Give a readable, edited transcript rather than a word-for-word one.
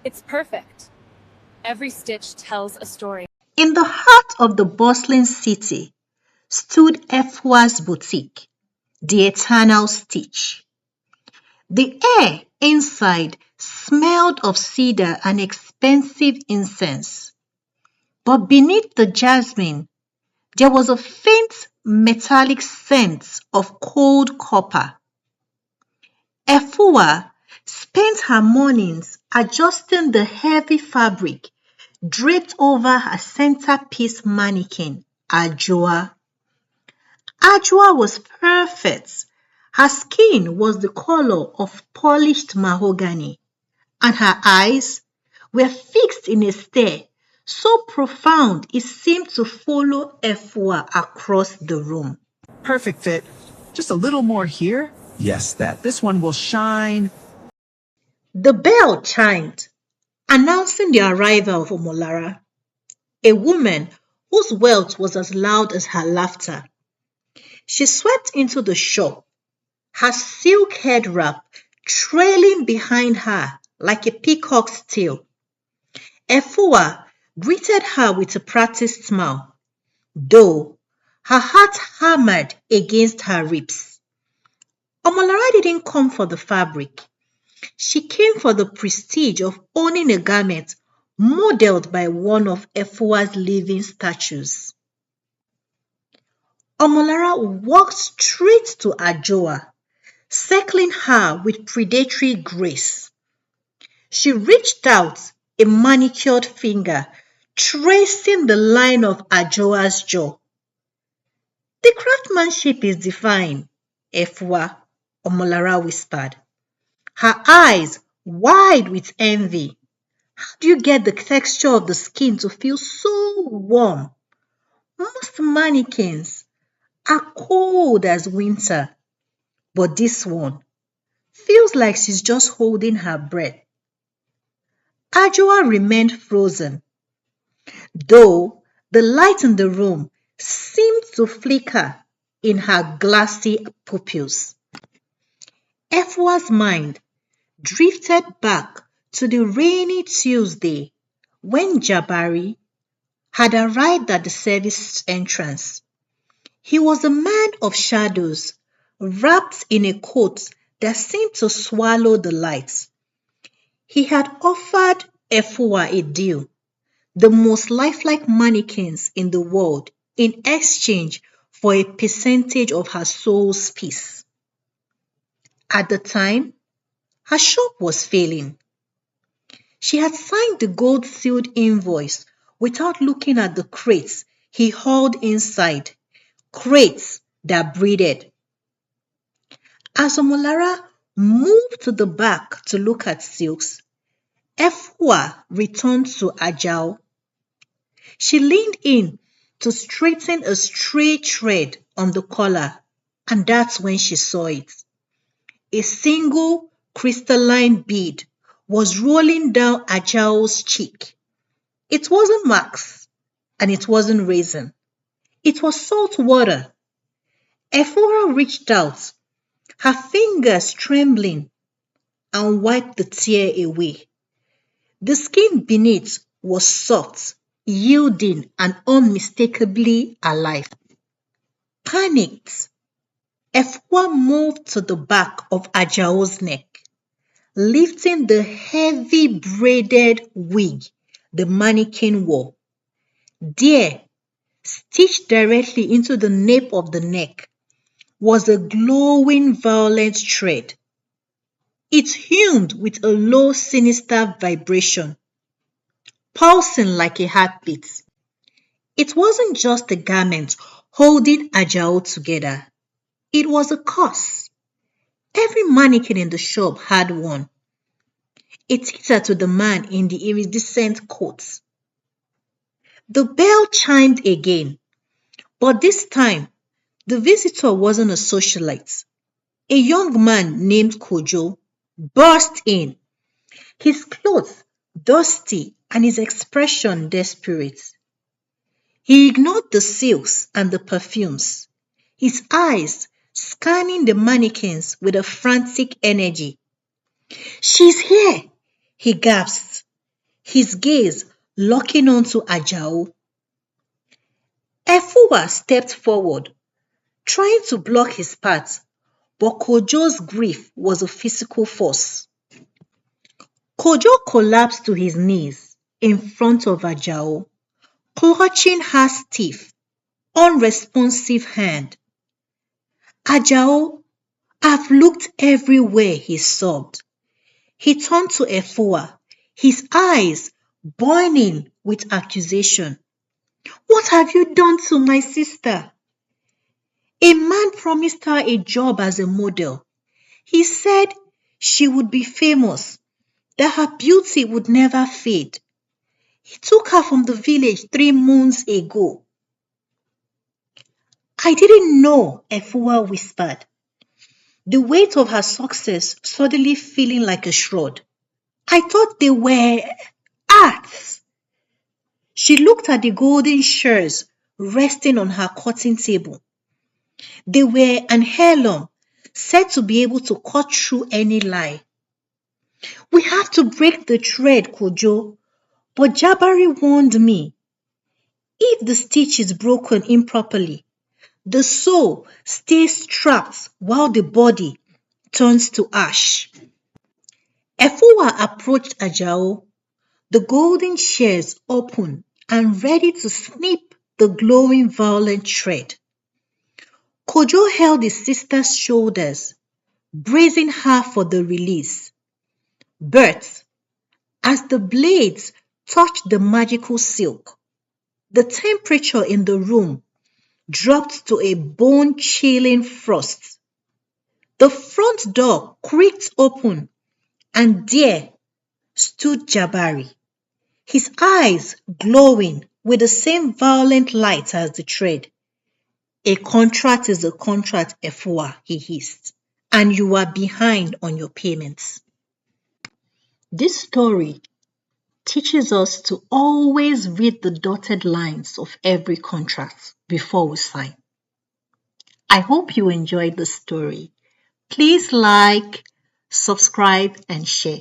It's perfect. Every stitch tells a story. In the heart of the bustling city stood Efwa's boutique, the Eternal Stitch. The air inside smelled of cedar and expensive incense, but beneath the jasmine there was a faint metallic scent of cold copper. Efua spent her mornings adjusting the heavy fabric draped over her centerpiece mannequin, Ajua. Ajua was perfect. Her skin was the color of polished mahogany, and her eyes were fixed in a stare so profound it seemed to follow Efua across the room. Perfect fit. Just a little more here. Yes, that. This one will shine. The bell chimed, announcing the arrival of Omolara, a woman whose wealth was as loud as her laughter. She swept into the shop, her silk head wrap trailing behind her like a peacock's tail. Efua greeted her with a practiced smile, though her heart hammered against her ribs. Omolara didn't come for the fabric. She came for the prestige of owning a garment modeled by one of Efua's living statues. Omolara walked straight to Ajoa, circling her with predatory grace. She reached out a manicured finger, tracing the line of Ajoa's jaw. The craftsmanship is divine, Efua, Omolara whispered, her eyes wide with envy. How do you get the texture of the skin to feel so warm? Most mannequins are cold as winter, but this one feels like she's just holding her breath. Ajua remained frozen, though the light in the room seemed to flicker in her glassy pupils. Efua's mind drifted back to the rainy Tuesday when Jabari had arrived at the service entrance. He was a man of shadows, wrapped in a coat that seemed to swallow the light. He had offered Efua a deal, the most lifelike mannequins in the world, in exchange for a percentage of her soul's peace. At the time, her shop was failing. She had signed the gold-sealed invoice without looking at the crates he hauled inside, crates that breathed. As Omolara moved to the back to look at silks, Efua returned to Ajao. She leaned in to straighten a stray thread on the collar, and that's when she saw it. A single crystalline bead was rolling down Ajao's cheek. It wasn't wax, and it wasn't raisin. It was salt water. Efua reached out, her fingers trembling, and wiped the tear away. The skin beneath was soft, yielding, and unmistakably alive. Panicked, Efua moved to the back of Ajao's neck, lifting the heavy braided wig the mannequin wore. There, stitched directly into the nape of the neck, was a glowing violet thread. It hummed with a low, sinister vibration, pulsing like a heartbeat. It wasn't just a garment holding Ajao together. It was a curse. Every mannequin in the shop had one. A teeter to the man in the iridescent coat. The bell chimed again, but this time the visitor wasn't a socialite. A young man named Kojo burst in, his clothes dusty and his expression desperate. He ignored the silks and the perfumes, his eyes scanning the mannequins with a frantic energy. "She's here," he gasped. his gaze locking onto Ajao. Efua stepped forward, trying to block his path, but Kojo's grief was a physical force. Kojo collapsed to his knees in front of Ajao, clutching her stiff, unresponsive hand. Ajao, I've looked everywhere, he sobbed. He turned to Efua, his eyes burning with accusation. What have you done to my sister? A man promised her a job as a model. He said she would be famous, that her beauty would never fade. He took her from the village 3 months ago. I didn't know, Efua whispered, the weight of her success suddenly feeling like a shroud. I thought they were arts. She looked at the golden shears resting on her cutting table. They were an heirloom, said to be able to cut through any lie. We have to break the thread, Kojo, but Jabari warned me. If the stitch is broken improperly, the soul stays trapped while the body turns to ash. Efua approached Ajao, the golden shears open and ready to snip the glowing violet thread. Kojo held his sister's shoulders, bracing her for the release. But as the blades touched the magical silk, the temperature in the room dropped to a bone-chilling frost. The front door creaked open, and there stood Jabari, his eyes glowing with the same violent light as the thread. A contract is a contract, Efua, he hissed, and you are behind on your payments. This story teaches us to always read the dotted lines of every contract before we sign. I hope you enjoyed the story. Please like, subscribe, and share.